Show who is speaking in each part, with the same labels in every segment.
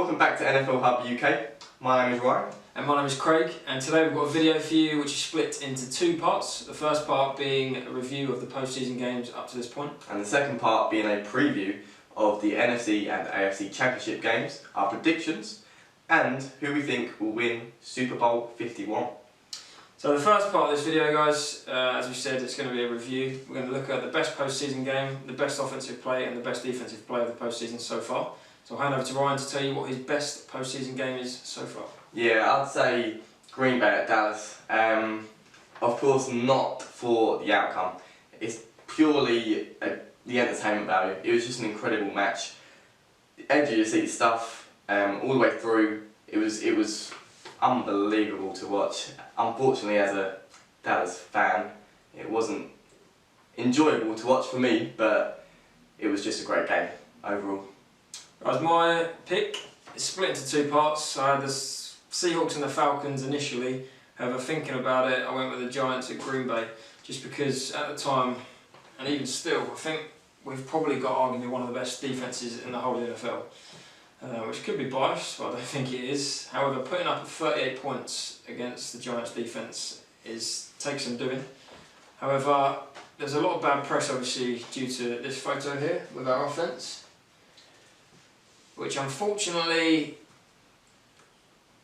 Speaker 1: welcome back to NFL Hub UK. My name is Ryan.
Speaker 2: And my name is Craig, and today we've got a video for you which is split into two parts. The first part being a review of the postseason games up to this point.
Speaker 1: And the second part being a preview of the NFC and AFC Championship games, our predictions, and who we think will win Super Bowl 51.
Speaker 2: So the first part of this video, guys, as we said, it's going to be a review. We're going to look at the best postseason game, the best offensive play and the best defensive play of the postseason so far. So I'll hand over to Ryan to tell you what his best postseason game is so far.
Speaker 1: Yeah, I'd say Green Bay at Dallas. Of course, not for the outcome. It's purely the entertainment value. It was just an incredible match. Edge of your seat stuff all the way through. It was unbelievable to watch. Unfortunately, as a Dallas fan, it wasn't enjoyable to watch for me, but it was just a great game overall.
Speaker 2: As my pick is split into two parts. I had the Seahawks and the Falcons initially. However, thinking about it, I went with the Giants at Green Bay, just because at the time, and even still, I think we've probably got arguably one of the best defences in the whole NFL. Which could be biased, but I don't think it is. However, putting up 38 points against the Giants defence takes some doing. However, there's a lot of bad press obviously due to this photo here with our offence, which unfortunately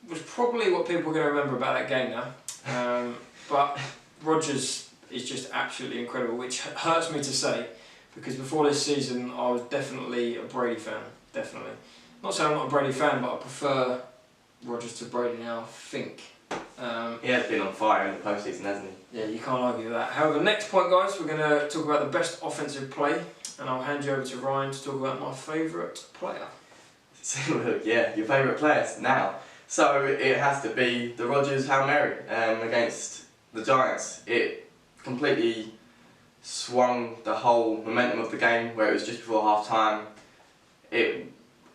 Speaker 2: was probably what people are going to remember about that game now. But Rodgers is just absolutely incredible, which hurts me to say, because before this season I was definitely a Brady fan, definitely. Not saying I'm not a Brady fan, but I prefer Rodgers to Brady now, I think.
Speaker 1: He has been on fire in the postseason, hasn't he?
Speaker 2: Yeah, you can't argue with that. However, next point, guys, we're going to talk about the best offensive play, and I'll hand you over to Ryan to talk about my favourite player.
Speaker 1: Yeah, your favourite players now. So it has to be the Rodgers Hail Mary against the Giants. It completely swung the whole momentum of the game, where it was just before half time.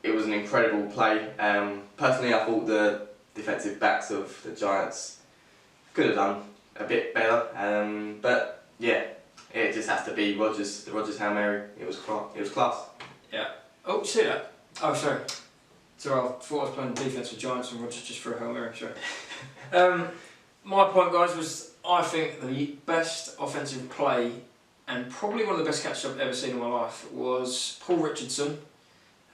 Speaker 1: It was an incredible play. Personally, I thought the defensive backs of the Giants could have done a bit better, but yeah, it just has to be Rodgers. The Rodgers Hail Mary. It was class.
Speaker 2: Yeah. Oh, see that? Oh, sorry. So I thought I was playing defence with Giants and Rodgers just for a Hail Mary. Sorry. My point, guys, was I think the best offensive play and probably one of the best catches I've ever seen in my life was Paul Richardson.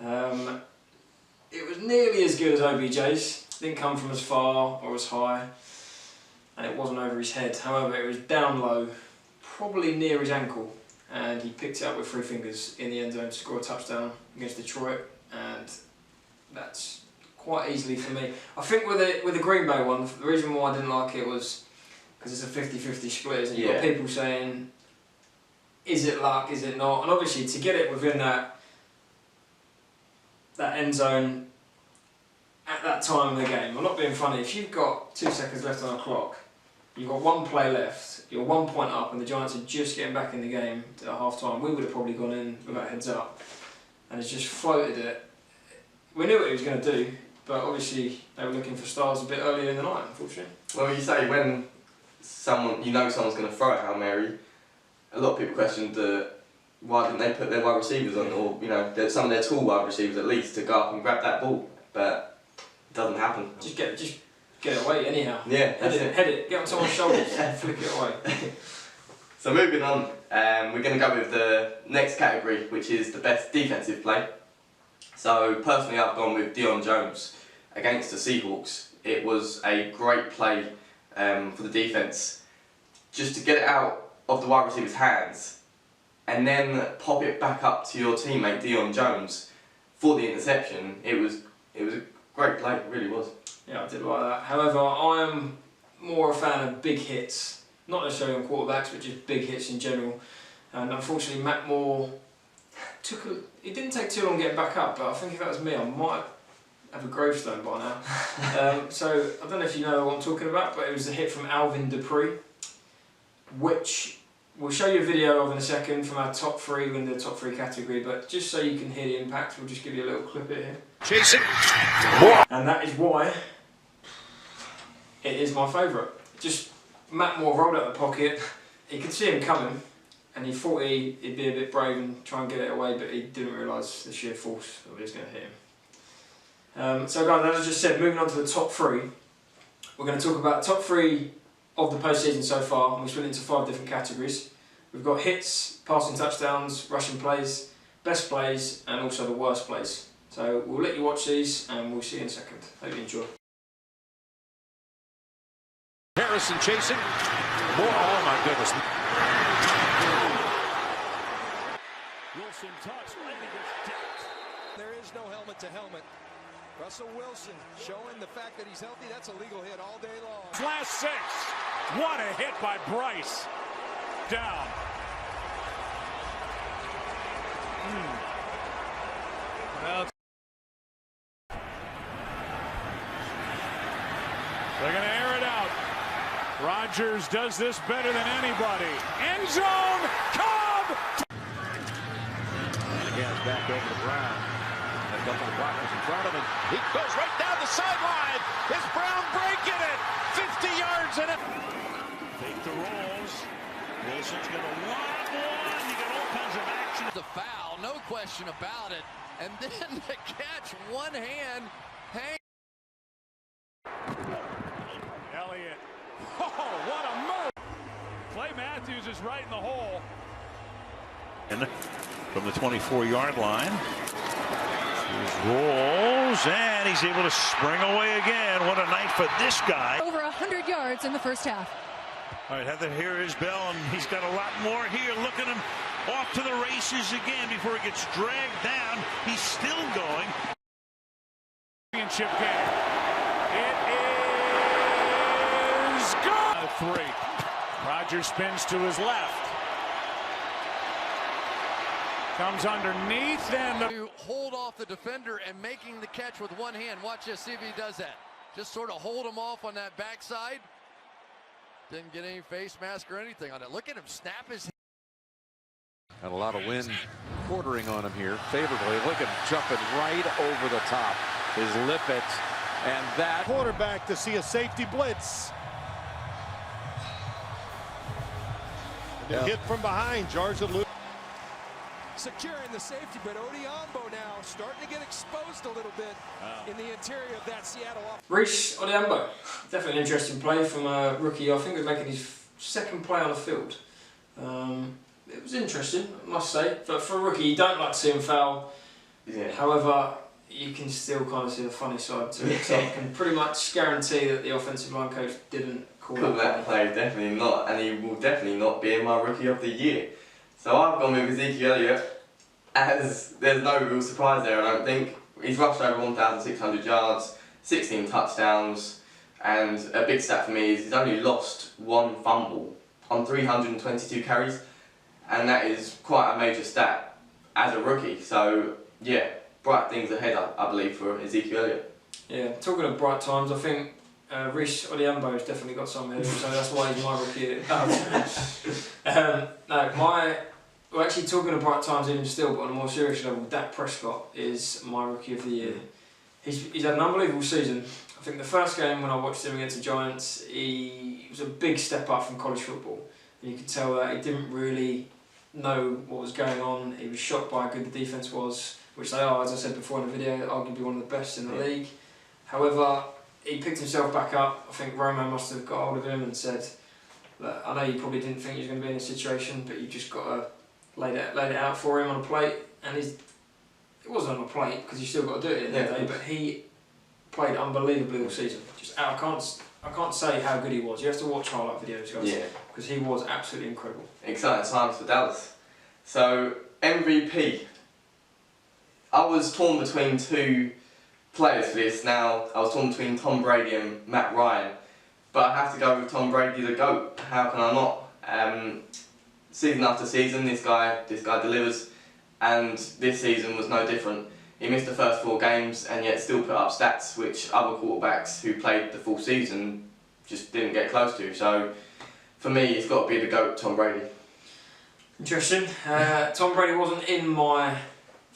Speaker 2: It was nearly as good as OBJ's. Didn't come from as far or as high, and it wasn't over his head. However, it was down low, probably near his ankle, and he picked it up with 3 fingers in the end zone to score a touchdown against Detroit, and that's quite easily for me. I think with the Green Bay one, the reason why I didn't like it was because it's a 50-50 split, and you've got people saying, is it luck, is it not? And obviously to get it within that end zone at that time of the game, I'm not being funny, if you've got 2 seconds left on the clock, you've got 1 play left, you're 1 point up and the Giants are just getting back in the game at half time, we would have probably gone in with our heads up, and it's just floated it. We knew what he was going to do, but obviously they were looking for stars a bit earlier in the night, unfortunately.
Speaker 1: Well, you say when someone's going to throw a Hail Mary, a lot of people questioned why didn't they put their wide receivers on, or some of their tall wide receivers at least, to go up and grab that ball, but it doesn't happen.
Speaker 2: Just get it away anyhow.
Speaker 1: Yeah,
Speaker 2: head it, get on someone's shoulders, flick it away.
Speaker 1: So moving on, we're going to go with the next category, which is the best defensive play. So personally, I've gone with Deion Jones against the Seahawks. It was a great play for the defense, just to get it out of the wide receiver's hands and then pop it back up to your teammate Deion Jones for the interception. It was a great play, it really was.
Speaker 2: Yeah, I did like that. However, I am more a fan of big hits, not necessarily on quarterbacks, but just big hits in general. And unfortunately, Matt Moore it didn't take too long getting back up, but I think if that was me, I might have a gravestone by now. So I don't know if you know what I'm talking about, but it was a hit from Alvin Dupree, which we'll show you a video of in a second from our top 3 in the top 3 category, but just so you can hear the impact, we'll just give you a little clip here. Chasing. And that is why it is my favourite. Just Matt Moore rolled out the pocket, he could see him coming, and he thought he'd be a bit brave and try and get it away, but he didn't realise the sheer force that was going to hit him. So guys, as I just said, moving on to the top three, we're going to talk about the top three of the postseason so far, and we split into 5 different categories. We've got hits, passing touchdowns, rushing plays, best plays, and also the worst plays. So we'll let you watch these, and we'll see you in a second. Hope you enjoy.
Speaker 3: Harrison chasing. More, oh my goodness. Wilson talks right against Dallas.
Speaker 4: There is no helmet to helmet. Russell Wilson showing the fact that he's healthy. That's a legal hit all day long.
Speaker 3: Last 6. What a hit by Bryce. Down. Well, they're going to air it out. Rodgers does this better than anybody. End zone. Cobb. And again, it's back over to Brown. A couple of blockers in front of him. He goes right down the sideline. Is Brown breaking it? 50 yards in it. Fake the rolls. Wilson's going to lob one. You got all kinds of action.
Speaker 5: The foul, no question about it. And then the catch, one hand, hang.
Speaker 3: Elliott. Oh, what a move. Clay Matthews is right in the hole. And from the 24-yard line. He rolls, and he's able to spring away again. What a night for this guy.
Speaker 6: Over 100 yards in the first half.
Speaker 3: All right, Heather, here is Bell, and he's got a lot more here. Look at him off to the races again before he gets dragged down. He's still going. Championship game. It is good. 3. Rodgers spins to his left. Comes underneath and
Speaker 5: to hold off the defender and making the catch with one hand. Watch this, see if he does that. Just sort of hold him off on that backside. Didn't get any face mask or anything on it. Look at him snap his.
Speaker 7: Got a lot of wind quartering on him here favorably. Look at him jumping right over the top. His lippet and that.
Speaker 4: Quarterback to see a safety blitz. And hit from behind, jars of loot. Securing the safety, but Odiombo now starting to get exposed a little bit in the interior of that Seattle offense.
Speaker 2: Reece Odiombo, definitely an interesting play from a rookie. I think he was making his second play on the field. It was interesting, I must say. But for a rookie, you don't like to see him foul.
Speaker 1: Yeah.
Speaker 2: However, you can still kind of see the funny side to it. So I can pretty much guarantee that the offensive line coach didn't call
Speaker 1: that play, definitely not, and he will definitely not be in my Rookie of the Year. So I've gone with Ezekiel Elliott, as there's no real surprise there, I don't think. He's rushed over 1,600 yards, 16 touchdowns, and a big stat for me is he's only lost 1 fumble on 322 carries, and that is quite a major stat as a rookie. So yeah, bright things ahead, I believe, for Ezekiel Elliott.
Speaker 2: Yeah, talking of bright times, I think Reece Odiombo has definitely got some here, so that's why he's my rookie. We're actually talking of bright times even still, but on a more serious level, Dak Prescott is my Rookie of the Year. He's had an unbelievable season. I think the first game when I watched him against the Giants, he was a big step up from college football. And you could tell that he didn't really know what was going on. He was shocked by how good the defence was, which they are, as I said before in the video, arguably one of the best in the league. However, he picked himself back up. I think Romo must have got hold of him and said, look, I know you probably didn't think you was going to be in this situation, but you just got to laid it out for him on a plate, and it wasn't on a plate because you still got to do it in the day. But he played unbelievably all season. I can't say how good he was. You have to watch highlight videos, guys, because he was absolutely incredible.
Speaker 1: Exciting times for Dallas. So MVP. I was torn between 2 players for this. Now I was torn between Tom Brady and Matt Ryan, but I have to go with Tom Brady, the GOAT. How can I not? Season after season, this guy delivers, and this season was no different. He missed the first 4 games and yet still put up stats which other quarterbacks who played the full season just didn't get close to. So for me, it's got to be the GOAT, Tom Brady.
Speaker 2: Interesting. Tom Brady wasn't in my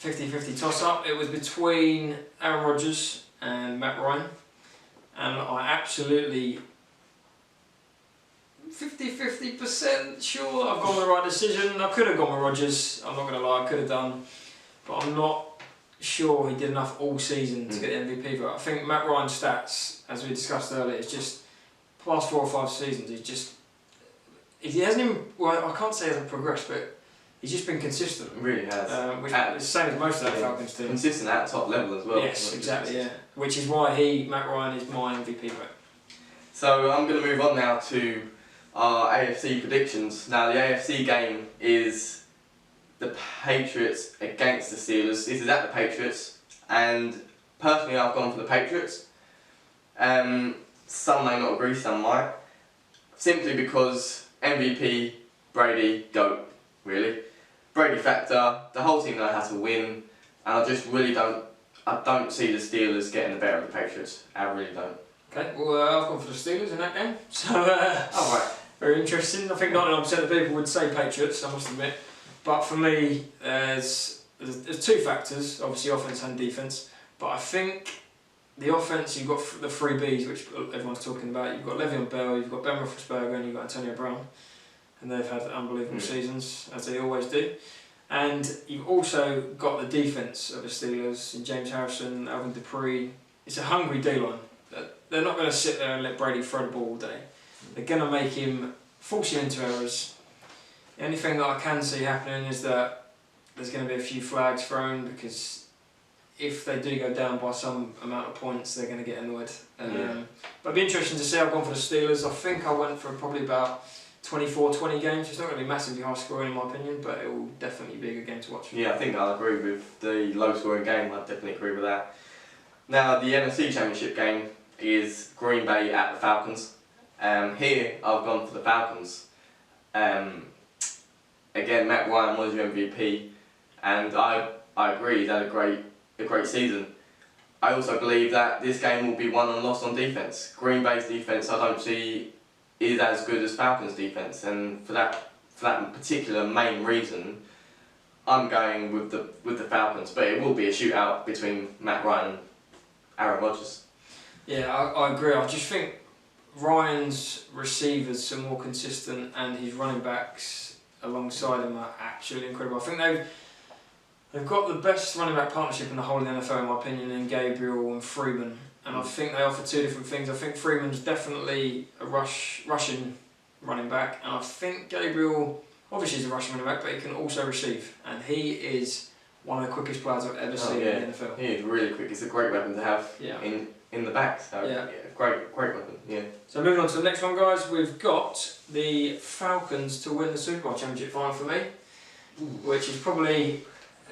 Speaker 2: 50-50 toss-up. It was between Aaron Rodgers and Matt Ryan, and I absolutely 50% sure I've gone the right decision. I could have gone with Rodgers, I'm not going to lie, I could have done, but I'm not sure he did enough all season to get the MVP vote. I think Matt Ryan's stats, as we discussed earlier, is just past 4 or 5 seasons. He hasn't even. Well, I can't say he hasn't progressed, but he's just been consistent.
Speaker 1: It really has.
Speaker 2: Which is the same as most of that Falcons team.
Speaker 1: Consistent at top level as well.
Speaker 2: Yes, exactly. Yeah, which is why Matt Ryan is my MVP vote.
Speaker 1: So I'm going to move on now to our AFC predictions. Now the AFC game is the Patriots against the Steelers. This is at the Patriots, and personally I've gone for the Patriots. Some may not agree, some might. Simply because MVP, Brady, GOAT, really. Brady factor, the whole team know how to win, and I just really don't see the Steelers getting the better of the Patriots. I really don't.
Speaker 2: Okay, well I've gone for the Steelers in that game. So, alright, very interesting. I think 99% of people would say Patriots, I must admit. But for me, there's 2 factors, obviously offense and defense. But I think the offense, you've got the 3 Bs, which everyone's talking about. You've got Le'Veon Bell, you've got Ben Roethlisberger, and you've got Antonio Brown. And they've had unbelievable seasons, as they always do. And you've also got the defense of the Steelers, and James Harrison, Alvin Dupree. It's a hungry D-line. They're not going to sit there and let Brady throw the ball all day. They're going to make him force you into errors. The only thing that I can see happening is that there's going to be a few flags thrown, because if they do go down by some amount of points, they're going to get annoyed. But it'd be interesting to see. I've gone for the Steelers. I think I went for probably about 24-20 games. It's not going to be massively high scoring in my opinion, but it will definitely be a good game to watch.
Speaker 1: Yeah, I think I'll agree with the low scoring game. I definitely agree with that. Now the NFC Championship game is Green Bay at the Falcons. Here I've gone for the Falcons. Again, Matt Ryan was your MVP, and I agree, he's had a great season. I also believe that this game will be won and lost on defence. Green Bay's defence I don't see is as good as Falcons' defence, and for that particular main reason, I'm going with the Falcons. But it will be a shootout between Matt Ryan and Aaron Rodgers.
Speaker 2: Yeah, I agree. I just think Ryan's receivers are more consistent, and his running backs alongside him are absolutely incredible. I think they've got the best running back partnership in the whole of the NFL, in my opinion, in Gabriel and Freeman. And I think they offer 2 different things. I think Freeman's definitely a rushing running back, and I think Gabriel obviously is a rushing running back, but he can also receive. And he is one of the quickest players I've ever seen in the NFL.
Speaker 1: He is really quick. It's a great weapon to have in the back. So great weapon. Yeah.
Speaker 2: So moving on to the next one, guys, we've got the Falcons to win the Super Bowl championship final for me, which is probably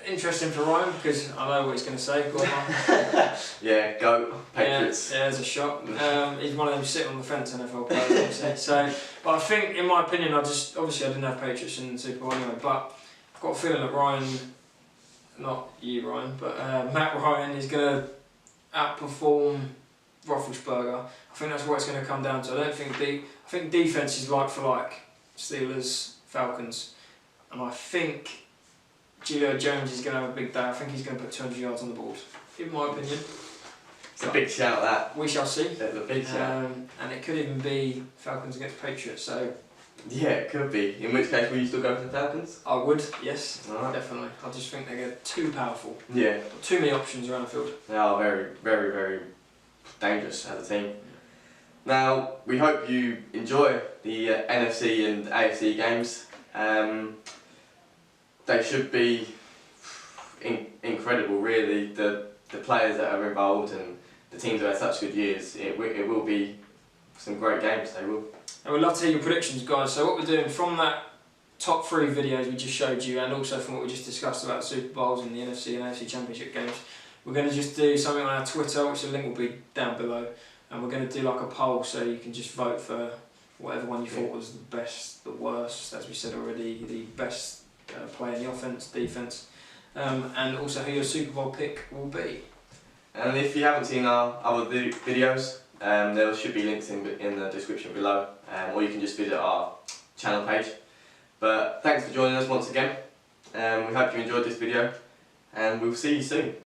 Speaker 2: interesting for Ryan, because I know what he's going to say. Go on, Mark.
Speaker 1: Yeah, go Patriots.
Speaker 2: Yeah, there's a shot. He's one of them sitting on the fence NFL players. So, but I think, in my opinion, obviously I didn't have Patriots in the Super Bowl anyway, but I've got a feeling that Ryan, not you Ryan, but Matt Ryan is going to outperform Roethlisberger. I think that's what it's going to come down to. I think defense is like for like, Steelers, Falcons, and I think Julio Jones is going to have a big day. I think he's going to put 200 yards on the board, in my opinion.
Speaker 1: It's a big shout, that.
Speaker 2: We shall see.
Speaker 1: It's a big shout.
Speaker 2: And it could even be Falcons against Patriots. So
Speaker 1: yeah, it could be. In which case, will you still go for the Falcons?
Speaker 2: I would, yes,
Speaker 1: right.
Speaker 2: Definitely. I just think they get too powerful.
Speaker 1: Yeah.
Speaker 2: Too many options around the field.
Speaker 1: They are very, very, very dangerous as a team. Now, we hope you enjoy the NFC and AFC games. They should be incredible, really. The players that are involved and the teams that have such good years, it will be some great games. They will.
Speaker 2: And we'd love to hear your predictions, guys. So what we're doing from that top 3 videos we just showed you, and also from what we just discussed about the Super Bowls and the NFC and AFC Championship games, we're going to just do something on our Twitter, which the link will be down below, and we're going to do like a poll, so you can just vote for whatever one you thought was the best, the worst, as we said already, the best player in the offense, defense, and also who your Super Bowl pick will be.
Speaker 1: And if you haven't seen our other videos, there should be links in the description below, or you can just visit our channel page. But thanks for joining us once again. We hope you enjoyed this video, and we'll see you soon.